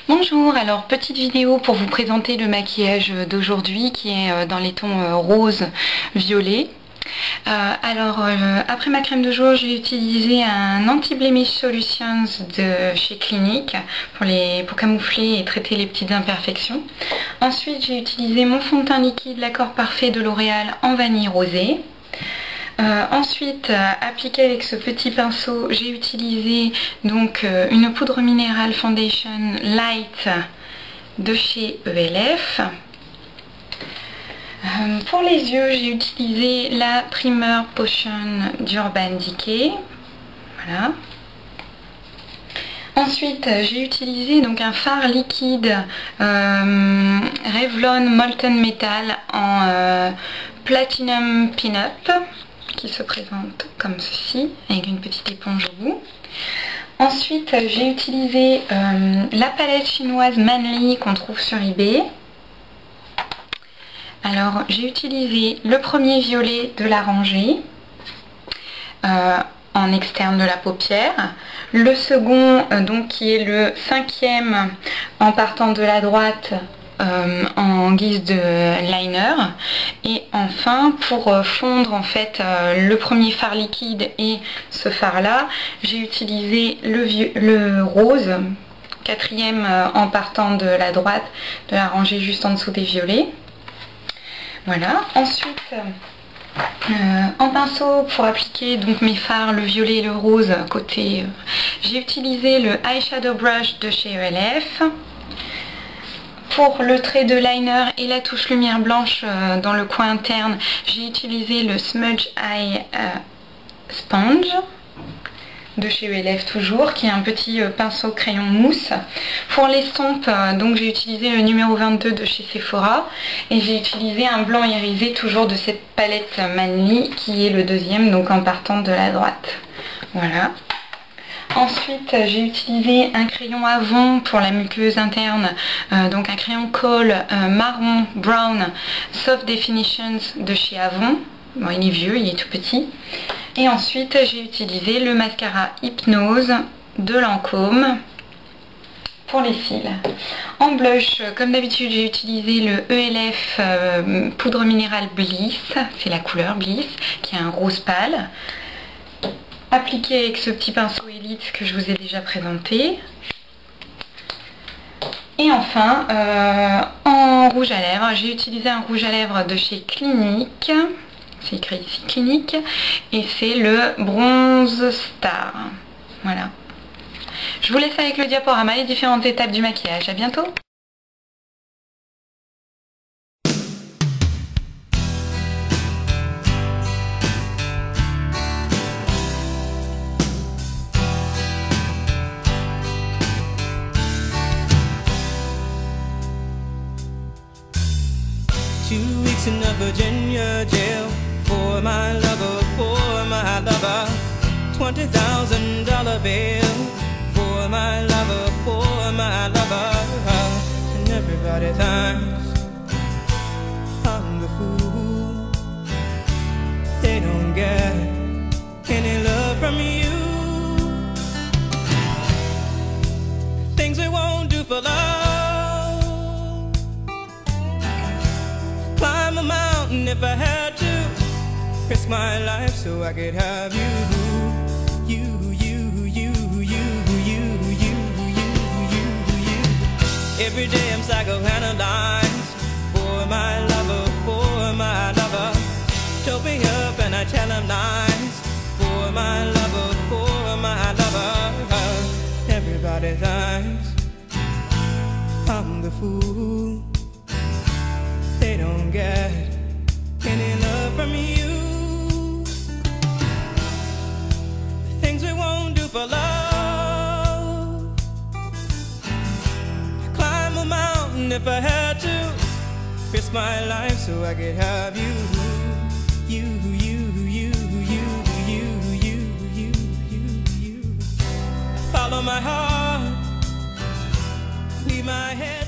Bonjour, alors petite vidéo pour vous présenter le maquillage d'aujourd'hui qui est dans les tons rose, violet. Après ma crème de jour, j'ai utilisé un Anti-Blemish Solutions de chez Clinique pour camoufler et traiter les petites imperfections. Ensuite, j'ai utilisé mon fond de teint liquide L'Accord Parfait de L'Oréal en vanille rosée. Ensuite, appliqué avec ce petit pinceau, j'ai utilisé donc une poudre minérale Foundation Light de chez ELF. Pour les yeux, j'ai utilisé la Primer Potion d'Urban Decay. Voilà. Ensuite, j'ai utilisé donc un fard liquide Revlon Molten Metal en Platinum Pin-Up qui se présente comme ceci, avec une petite éponge au bout. Ensuite, j'ai utilisé la palette chinoise Manly qu'on trouve sur eBay. Alors, j'ai utilisé le premier violet de la rangée en externe de la paupière. Le second, donc qui est le cinquième en partant de la droite, en guise de liner. Et enfin, pour fondre en fait le premier fard liquide et ce fard là, j'ai utilisé le rose, quatrième en partant de la droite de la rangée, juste en dessous des violets. Voilà. Ensuite, en pinceau pour appliquer donc mes fards, le violet et le rose côté, j'ai utilisé le eyeshadow brush de chez ELF. Pour le trait de liner et la touche lumière blanche dans le coin interne, j'ai utilisé le Smudge Eye Sponge de chez ELF toujours, qui est un petit pinceau crayon mousse. Pour l'estompe, donc j'ai utilisé le numéro 22 de chez Sephora et j'ai utilisé un blanc irisé toujours de cette palette Manly qui est le deuxième, donc en partant de la droite. Voilà. Ensuite, j'ai utilisé un crayon Avon pour la muqueuse interne, donc un crayon colle marron brown Soft Definitions de chez Avon. Bon, il est vieux, il est tout petit. Et ensuite, j'ai utilisé le mascara Hypnose de Lancôme pour les cils. En blush, comme d'habitude, j'ai utilisé le ELF poudre minérale Bliss, c'est la couleur Bliss, qui est un rose pâle. Appliqué avec ce petit pinceau Elite que je vous ai déjà présenté. Et enfin, en rouge à lèvres, j'ai utilisé un rouge à lèvres de chez Clinique. C'est écrit ici Clinique. Et c'est le Bronze Star. Voilà. Je vous laisse avec le diaporama les différentes étapes du maquillage. À bientôt! Two weeks in a Virginia jail for my lover, $20,000 bail for my lover, and everybody thinks I'm the fool. They don't get any love from you. Things we won't do for love. Climb a mountain if I had to, risk my life so I could have you. Every day I'm psychoanalyzed for my lover. Choke me up and I tell him lies for my lover. Everybody thinks I'm the fool. They don't get any love from you. Things we won't do for love. Climb a mountain if I had to, risk my life so I could have you. Follow my heart, leave my head.